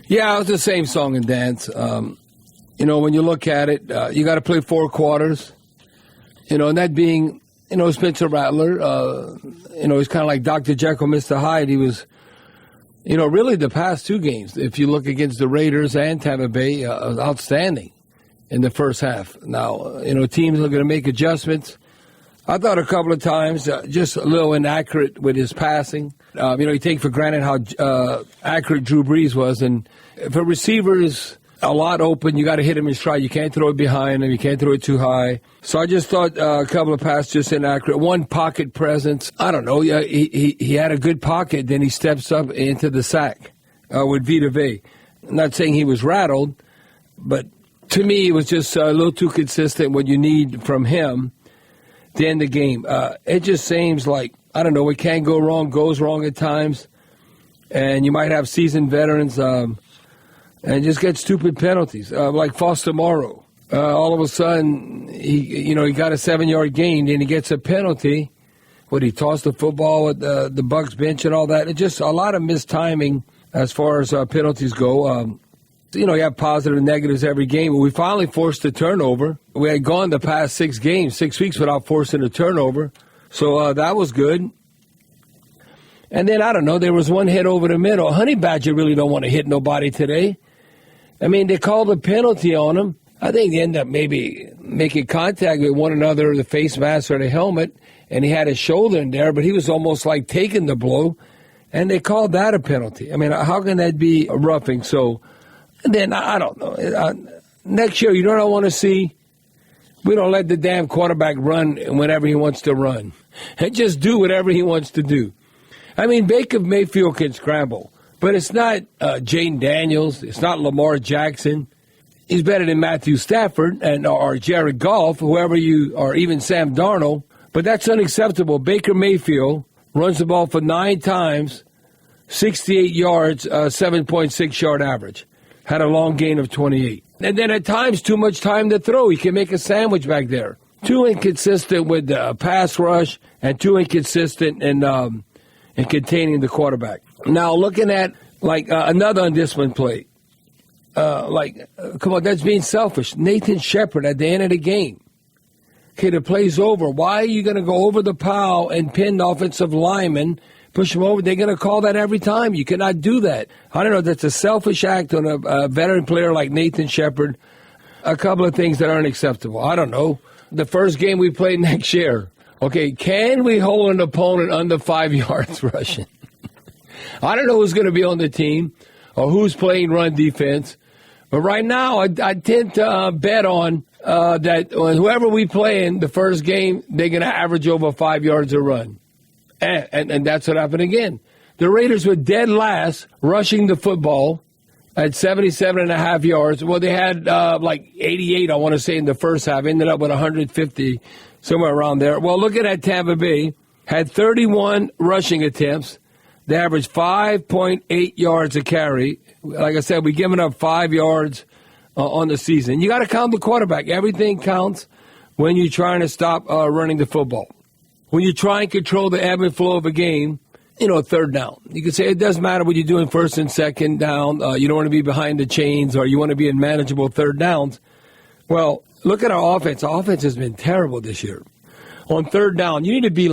Yeah, it's the same song and dance. When you look at it, you got to play 4 quarters. And that being, Spencer Rattler, he's kind of like Dr. Jekyll, Mr. Hyde. He was, really the past 2 games, if you look against the Raiders and Tampa Bay, outstanding in the first half. Now, teams are going to make adjustments. I thought a couple of times, just a little inaccurate with his passing. You take for granted how accurate Drew Brees was. And if a receiver is a lot open, you got to hit him in stride. You can't throw it behind him. You can't throw it too high. So I just thought a couple of passes just inaccurate. One pocket presence. I don't know. He had a good pocket. Then he steps up into the sack with Vita Vea. I'm not saying he was rattled, but to me it was just a little too consistent what you need from him to end the game. It just seems like, I don't know, it can go wrong, goes wrong at times. And you might have seasoned veterans and just get stupid penalties, like Foster Morrow. All of a sudden, he got a 7-yard gain, and he gets a penalty. He tossed the football at the Bucs bench and all that. It's just a lot of mistiming as far as penalties go. You have positive and negatives every game. But we finally forced a turnover. We had gone the past 6 weeks without forcing a turnover. So that was good. And then, I don't know, there was one hit over the middle. Honey Badger really don't want to hit nobody today. I mean, they called a penalty on him. I think they ended up maybe making contact with one another, the face mask or the helmet, and he had his shoulder in there, but he was almost like taking the blow, and they called that a penalty. I mean, how can that be a roughing? So, and then, I don't know. Next year, you know what I want to see? We don't let the damn quarterback run whenever he wants to run. And just do whatever he wants to do. I mean, Baker Mayfield can scramble. But it's not Jaden Daniels. It's not Lamar Jackson. He's better than Matthew Stafford or Jared Goff, or even Sam Darnold. But that's unacceptable. Baker Mayfield runs the ball for 9 times, 68 yards, 7.6-yard average. Had a long gain of 28. And then at times, too much time to throw. He can make a sandwich back there. Too inconsistent with the pass rush and too inconsistent in containing the quarterback. Now, looking at, another undisciplined play. Come on, that's being selfish. Nathan Shepard at the end of the game. Okay, the play's over. Why are you going to go over the pile and pin the offensive lineman, push him over? They're going to call that every time. You cannot do that. I don't know. That's a selfish act on a veteran player like Nathan Shepard. A couple of things that aren't acceptable. I don't know. The first game we play next year. Okay, can we hold an opponent under 5 yards rushing? I don't know who's going to be on the team or who's playing run defense. But right now, I tend to bet on that whoever we play in the first game, they're going to average over 5 yards a run. And that's what happened again. The Raiders were dead last rushing the football at 77.5 yards. Well, they had 88, I want to say, in the first half. Ended up with 150, somewhere around there. Well, looking at Tampa Bay, had 31 rushing attempts. They averaged 5.8 yards a carry. Like I said, we're giving up 5 yards on the season. You got to count the quarterback. Everything counts when you're trying to stop running the football. When you try and control the ebb and flow of a game, third down. You can say it doesn't matter what you're doing first and second down. You don't want to be behind the chains or you want to be in manageable third downs. Well, look at our offense. Our offense has been terrible this year. On third down, you need to be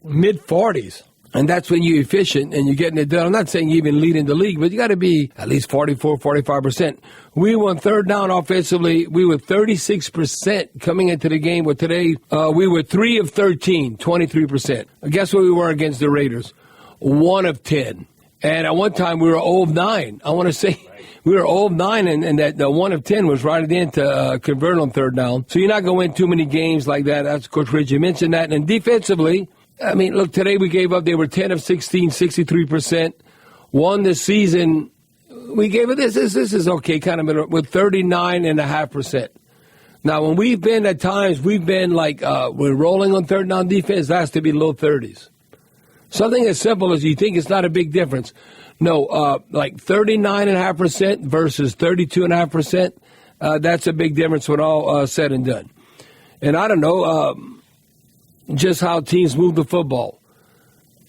mid-40s. And that's when you're efficient and you're getting it done. I'm not saying you even lead in the league, but you got to be at least 44, 45%. We won third down offensively. We were 36% coming into the game. But today, we were 3 of 13, 23%. Guess what we were against the Raiders? 1 of 10. And at one time, we were 0 of 9. I want to say we were 0 of 9, and that the 1 of 10 was right at the end to convert on third down. So you're not going to win too many games like that. That's Coach Ridge mentioned that. And defensively, I mean, look, today we gave up. They were 10 of 16, 63%. Won this season. We gave it this is okay, kind of with 39.5%. Now, when we've been at times, we've been we're rolling on third down defense. That has to be low 30s. Something as simple as you think it's not a big difference. No, 39.5% versus 32.5%. That's a big difference when all said and done. And I don't know. Just how teams move the football.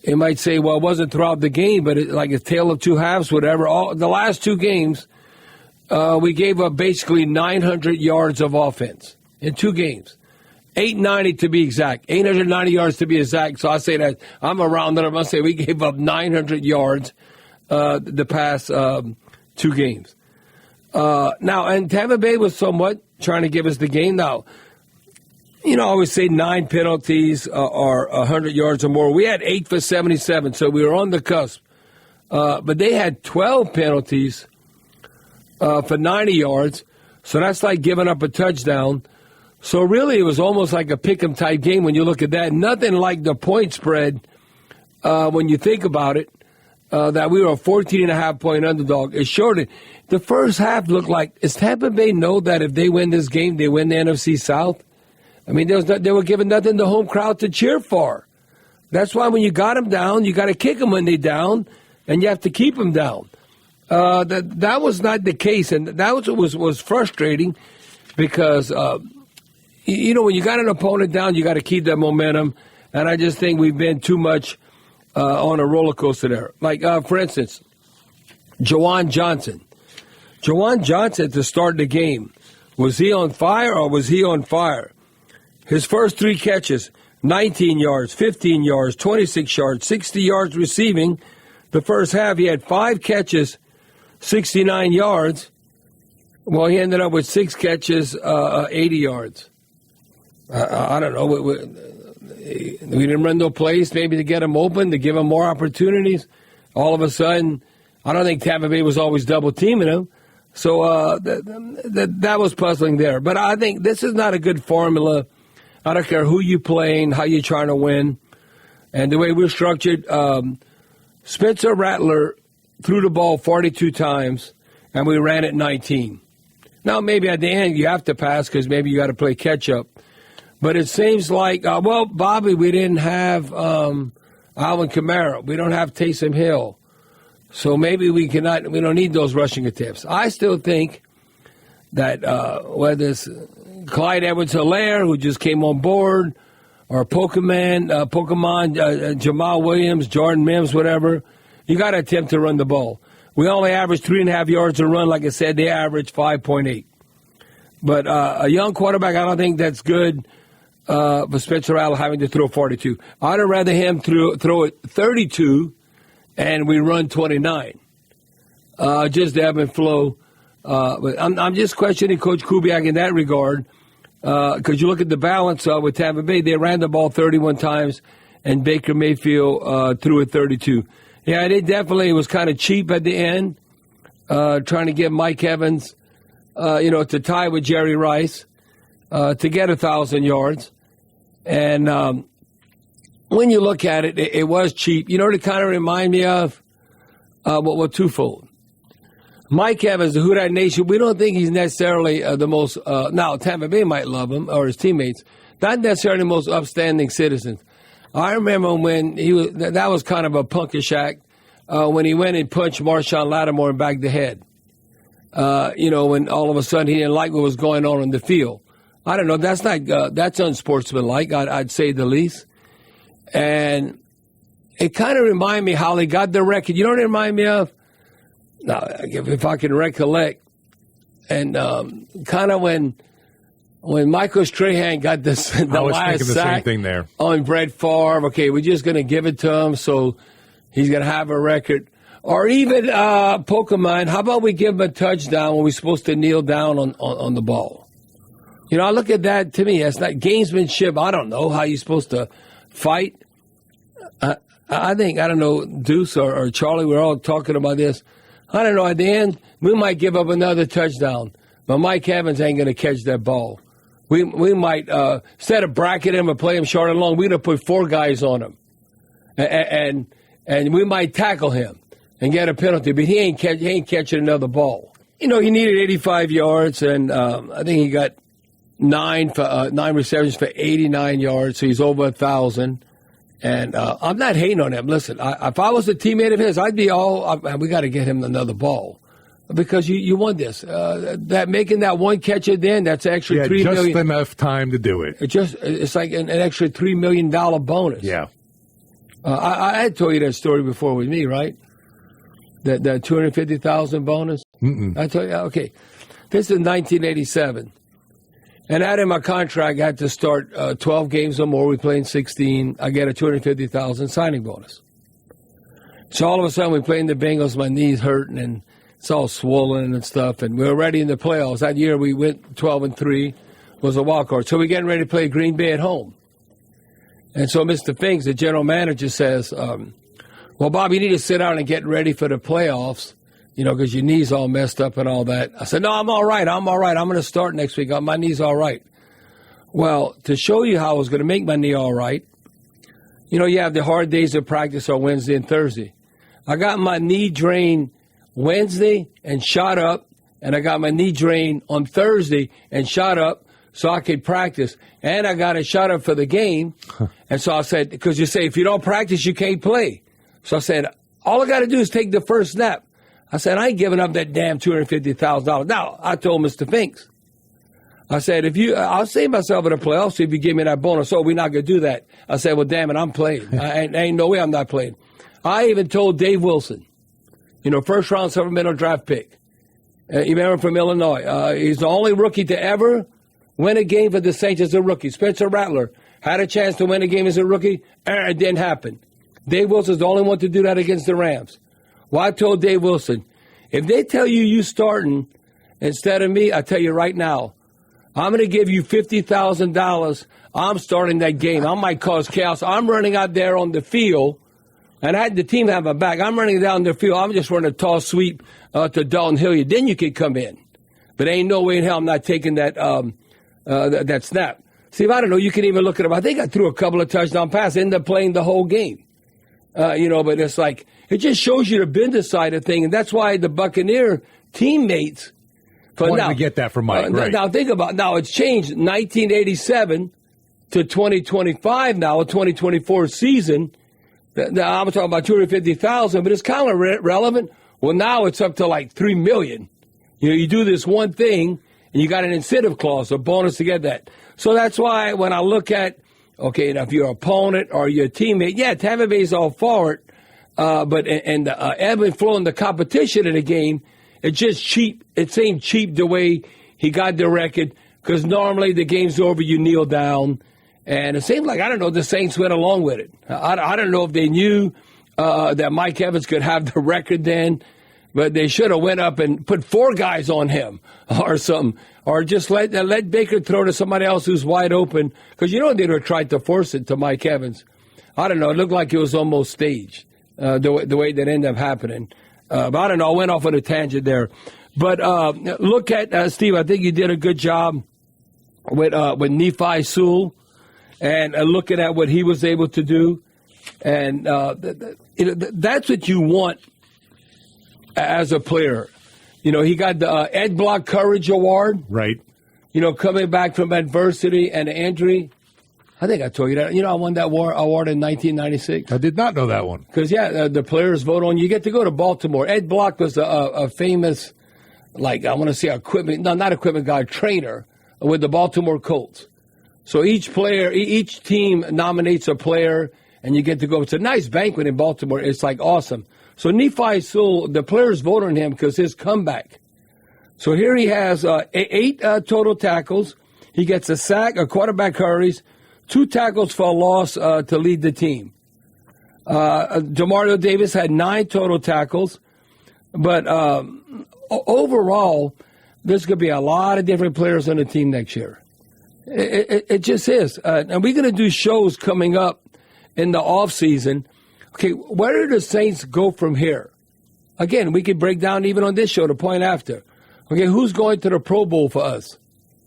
you might say, well, it wasn't throughout the game, but like a tale of two halves, whatever. The last two games, we gave up basically 900 yards of offense in two games. 890 to be exact. 890 yards to be exact. So I say that I'm around it. I'm going to say we gave up 900 yards the past two games. Now, and Tampa Bay was somewhat trying to give us the game. Now, I always say 9 penalties are 100 yards or more. We had 8 for 77, so we were on the cusp. But they had 12 penalties for 90 yards, so that's like giving up a touchdown. So really it was almost like a pick-em type game when you look at that. Nothing like the point spread when you think about it, that we were a 14.5-point underdog. It shorted. The first half looked like, does Tampa Bay know that if they win this game, they win the NFC South? I mean, they were giving nothing to the home crowd to cheer for. That's why when you got them down, you got to kick them when they're down, and you have to keep them down. That was not the case, and that was frustrating because, when you got an opponent down, you got to keep that momentum, and I just think we've been too much on a roller coaster there. Like, for instance, Juwan Johnson. Juwan Johnson to start the game, was he on fire or was he on fire? His first 3 catches, 19 yards, 15 yards, 26 yards, 60 yards receiving. The first half, he had 5 catches, 69 yards. Well, he ended up with 6 catches, 80 yards. I don't know. We didn't run no plays maybe to get him open, to give him more opportunities. All of a sudden, I don't think Tampa Bay was always double-teaming him. So that was puzzling there. But I think this is not a good formula. I don't care who you playing, how you're trying to win. And the way we're structured, Spencer Rattler threw the ball 42 times, and we ran it 19. Now, maybe at the end you have to pass because maybe you got to play catch-up. But it seems like, Bobby, we didn't have Alvin Kamara. We don't have Taysom Hill. So maybe we don't need those rushing attempts. I still think that whether it's Clyde Edwards-Helaire, who just came on board, or Pokemon, Jamal Williams, Jordan Mims, whatever, you got to attempt to run the ball. We only average 3.5 yards a run. Like I said, they average 5.8. But a young quarterback, I don't think that's good for Spencer Rattler having to throw 42. I'd have rather him throw it 32 and we run 29. Just the ebb and flow. But I'm just questioning Coach Kubiak in that regard because you look at the balance with Tampa Bay. They ran the ball 31 times, and Baker Mayfield threw it 32. Yeah, they definitely was kind of cheap at the end, trying to get Mike Evans, to tie with Jerry Rice to get 1,000 yards. And when you look at it, it was cheap. You know what it kind of remind me of? Well, twofold. Mike Evans, the Who Dat Nation, we don't think he's necessarily the most, now Tampa Bay might love him, or his teammates, not necessarily the most upstanding citizens. I remember when that was kind of a punkish act, when he went and punched Marshawn Lattimore in the back of the head. When all of a sudden he didn't like what was going on the field. I don't know, that's unsportsmanlike, I'd say the least. And it kind of reminded me how they got the record. You know what it reminded me of? Now, if I can recollect, and kind of when Michael Strahan got the last sack same thing there on Brett Favre, okay, we're just going to give it to him so he's going to have a record. Or even Pokemon, how about we give him a touchdown when we're supposed to kneel down on the ball? I look at that, to me, that's not gamesmanship. I don't know how you're supposed to fight. I don't know, Deuce or Charlie, we're all talking about this. I don't know, at the end, we might give up another touchdown, but Mike Evans ain't going to catch that ball. We might, instead of bracketing him or play him short and long, we'd have put 4 guys on him. And we might tackle him and get a penalty, but he ain't catching another ball. He needed 85 yards, and I think he got 9 receptions for 89 yards, so he's over 1,000. And I'm not hating on him. Listen, if I was a teammate of his, I'd be we got to get him another ball. Because you won this. That making that one catch at the end, that's actually $3 million. Just enough time to do it. It's like an extra $3 million bonus. Yeah. I had told you that story before with me, right? That $250,000 bonus. I told you, okay. This is 1987. And out of my contract, I had to start 12 games or more. We played in 16. I get a $250,000 signing bonus. So all of a sudden, we played in the Bengals. My knee's hurting, and it's all swollen and stuff. And we were already in the playoffs. That year, we went 12-3. Was a wild card. So we're getting ready to play Green Bay at home. And so Mr. Finks, the general manager, says, well, Bob, you need to sit down and get ready for the playoffs, because your knee's all messed up and all that. I said, no, I'm all right. I'm going to start next week. My knee's all right. Well, to show you how I was going to make my knee all right, you have the hard days of practice on Wednesday and Thursday. I got my knee drained Wednesday and shot up, and I got my knee drained on Thursday and shot up so I could practice. And I got it shot up for the game. And so I said, because you say, if you don't practice, you can't play. So I said, all I got to do is take the first snap. I said, I ain't giving up that damn $250,000. Now, I told Mr. Finks, I said, I'll save myself in the playoffs if you give me that bonus. So we're not going to do that. I said, well, damn it, I'm playing. Ain't no way I'm not playing. I even told Dave Wilson, first round supplemental draft pick. You remember from Illinois. He's the only rookie to ever win a game for the Saints as a rookie. Spencer Rattler had a chance to win a game as a rookie. It didn't happen. Dave Wilson's the only one to do that against the Rams. Well, I told Dave Wilson, if they tell you starting instead of me, I tell you right now, I'm going to give you $50,000. I'm starting that game. I might cause chaos. I'm running out there on the field, and I had the team have my back. I'm running down the field. I'm just running a toss sweep to Dalton Hilliard. Then you can come in. But ain't no way in hell I'm not taking that that snap. See, I don't know. You can even look at him. I think I threw a couple of touchdown passes. Ended up playing the whole game. But it's like, it just shows you the business side of thing. And that's why the Buccaneer teammates. Wanted to get that from Mike, right. Now, think about it. Now, it's changed 1987 to 2025 now, a 2024 season. Now, I'm talking about $250,000, but it's kind of relevant. Well, now it's up to like $3 million. You do this one thing, and you got an incentive clause, a bonus to get that. So that's why when I look at, okay, now if you're an opponent or your teammate, yeah, Tampa Bay's all forward, but the ebb and flow in the competition in the game, it's just cheap. It seemed cheap the way he got the record, because normally the game's over, you kneel down. And it seemed like, I don't know, the Saints went along with it. I don't know if they knew that Mike Evans could have the record then, but they should have went up and put 4 guys on him or something. Or just let Baker throw to somebody else who's wide open. Because they would have tried to force it to Mike Evans. I don't know. It looked like it was almost staged, the way that ended up happening. But I don't know. I went off on a tangent there. But look at, Steve, I think you did a good job with Nephi Sewell and looking at what he was able to do. And that's what you want as a player. He got the Ed Block Courage Award. Right. Coming back from adversity and injury. I think I told you that. I won that award in 1996. I did not know that one. Because, the players vote on you. You get to go to Baltimore. Ed Block was a famous, I want to say equipment guy, trainer with the Baltimore Colts. So each team nominates a player, and you get to go. It's a nice banquet in Baltimore. It's awesome. So Nephi Sewell, the players vote on him because his comeback. So here he has 8 total tackles. He gets a sack, a quarterback hurries, 2 tackles for a loss to lead the team. Demario Davis had 9 total tackles. But overall, there's going to be a lot of different players on the team next year. It just is. And we're going to do shows coming up in the offseason. Okay, where do the Saints go from here? Again, we could break down even on this show the point after. Okay, who's going to the Pro Bowl for us?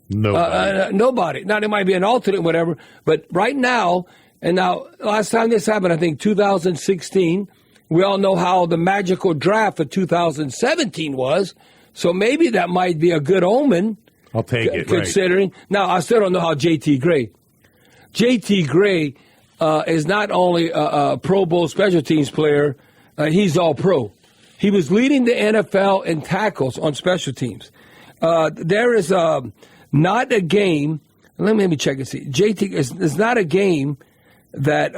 Nobody. Nobody. Now, there might be an alternate, whatever. But right now, last time this happened, I think 2016, we all know how the magical draft of 2017 was. So maybe that might be a good omen. I'll take it. Considering. Right. Now, I still don't know how J.T. Gray is not only a Pro Bowl special teams player, he's all pro. He was leading the NFL in tackles on special teams. There is not a game. Let me check and see. JT is not a game that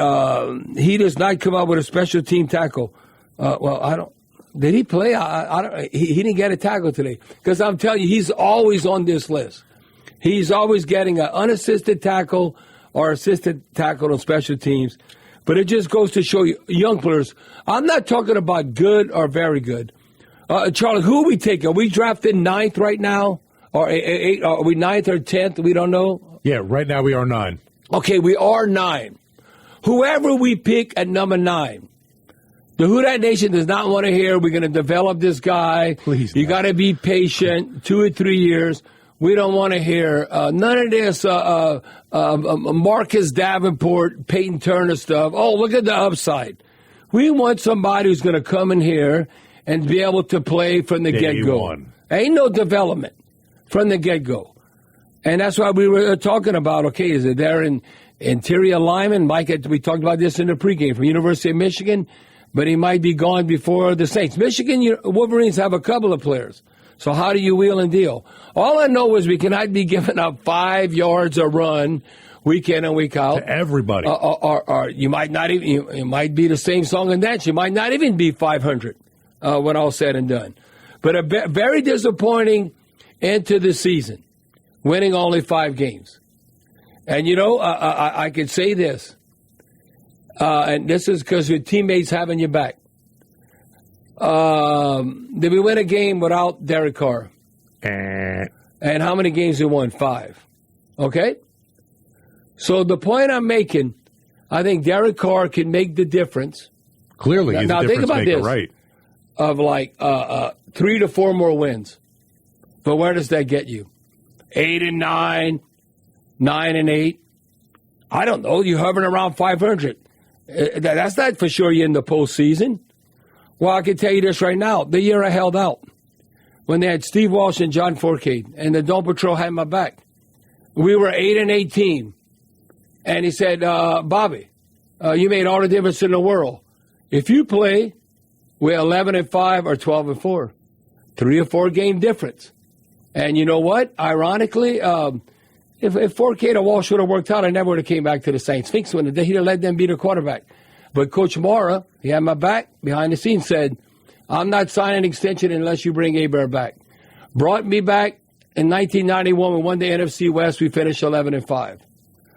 he does not come up with a special team tackle. Well, I don't. Did he play? I don't. He didn't get a tackle today because I'm telling you, he's always on this list. He's always getting an unassisted tackle or assisted tackle on special teams. But it just goes to show you, young players. I'm not talking about good or very good. Charlie, who are we taking? Are we drafted 9th right now? Or 8? Are we 9th or 10th? We don't know. Yeah, right now we are 9. Okay, we are 9. Whoever we pick at number 9, the Who Dat Nation does not want to hear, we're going to develop this guy. Please, you got to be patient, 2 or 3 years. We don't want to hear none of this Marcus Davenport, Peyton Turner stuff. Oh, look at the upside. We want somebody who's going to come in here and be able to play from the get-go. Ain't no development from the get-go. And that's why we were talking about, okay, is it there in interior lineman? Mike, we talked about this in the pregame from University of Michigan, but he might be gone before the Saints. Michigan Wolverines have a couple of players. So how do you wheel and deal? All I know is we cannot be giving up 5 yards a run week in and week out. To everybody. Or you might not even, you might be the same song and dance. You might not even be 500 when all said and done. But a very disappointing end to the season, winning only 5 games. And, I could say this, and this is because your teammates having your back. Did we win a game without Derek Carr? And how many games we won? 5. Okay? So the point I'm making, I think Derek Carr can make the difference. Clearly, he's a difference maker, right? Of like 3 to 4 more wins. But where does that get you? 8-9, 9-8. I don't know. You're hovering around 500. That's not for sure you're in the postseason. Well, I can tell you this right now. The year I held out, when they had Steve Walsh and John Fourcade, and the Dome Patrol had my back, we were 8-18. And he said, Bobby, you made all the difference in the world. If you play, we're 11-5 or 12-4. 3 or 4 game difference. And you know what? Ironically, if Fourcade or Walsh would have worked out, I never would have came back to the Saints. Finks would have. He'd have let them be the quarterback. But Coach Mara, he had my back behind the scenes, said, I'm not signing an extension unless you bring Hebert back. Brought me back in 1991. We won the NFC West. We finished 11-5.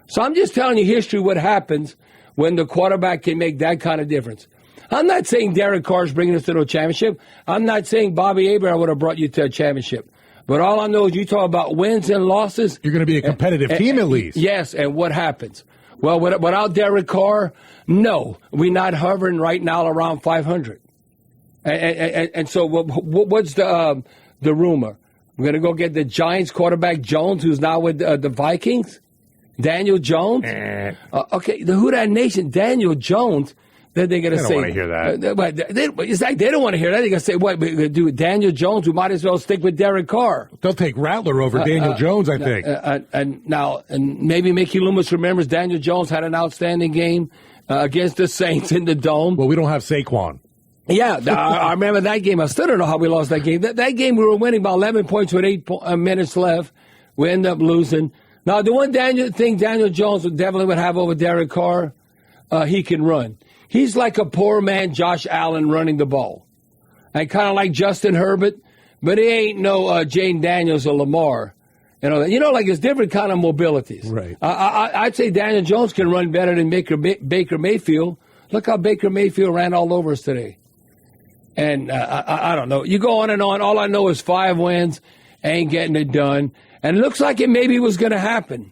So I'm just telling you history, what happens when the quarterback can make that kind of difference. I'm not saying Derek Carr's bringing us to a championship. I'm not saying Bobby Hebert would have brought you to a championship. But all I know is you talk about wins and losses. You're going to be a competitive team at least. Yes, and what happens? Well, without Derek Carr, no. We're not hovering right now around 500. And so what's the rumor? We're going to go get the Giants quarterback Jones, who's now with the Vikings? Daniel Jones? Okay, the Who Dat Nation, Daniel Jones. Then they're going to say. They don't want to hear that. It's like they don't want to hear that. They're going to say, what, we're going to do with Daniel Jones? We might as well stick with Derek Carr. They'll take Rattler over Daniel Jones, I think. And maybe Mickey Loomis remembers Daniel Jones had an outstanding game against the Saints in the Dome. Well, we don't have Saquon. Yeah, I remember that game. I still don't know how we lost that game. That game we were winning by 11 points with 8 minutes left. We ended up losing. Now, the one thing Daniel Jones definitely would have over Derek Carr, he can run. He's like a poor man Josh Allen running the ball. And kind of like Justin Herbert, but he ain't no Jaden Daniels or Lamar. Like it's different kind of mobilities. Right. I'd say Daniel Jones can run better than Baker Mayfield. Look how Baker Mayfield ran all over us today. And I don't know. You go on and on. All I know is 5 wins, ain't getting it done. And it looks like it maybe was going to happen.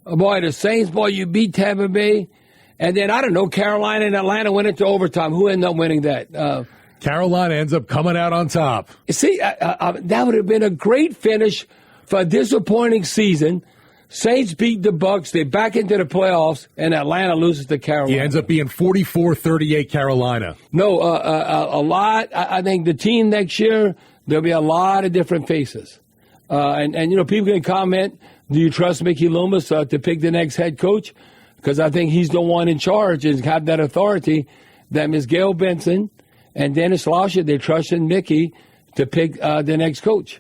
Boy, the Saints, you beat Tampa Bay. And then, I don't know, Carolina and Atlanta went into overtime. Who ended up winning that? Carolina ends up coming out on top. See, that would have been a great finish for a disappointing season. Saints beat the Bucs. They back into the playoffs, and Atlanta loses to Carolina. It ends up being 44-38 Carolina. No, a lot. I think the team next year, there'll be a lot of different faces. And people can comment, do you trust Mickey Loomis to pick the next head coach? Because I think he's the one in charge and have that authority that Ms. Gail Benson and Dennis Lauscher, they trusted Mickey to pick the next coach.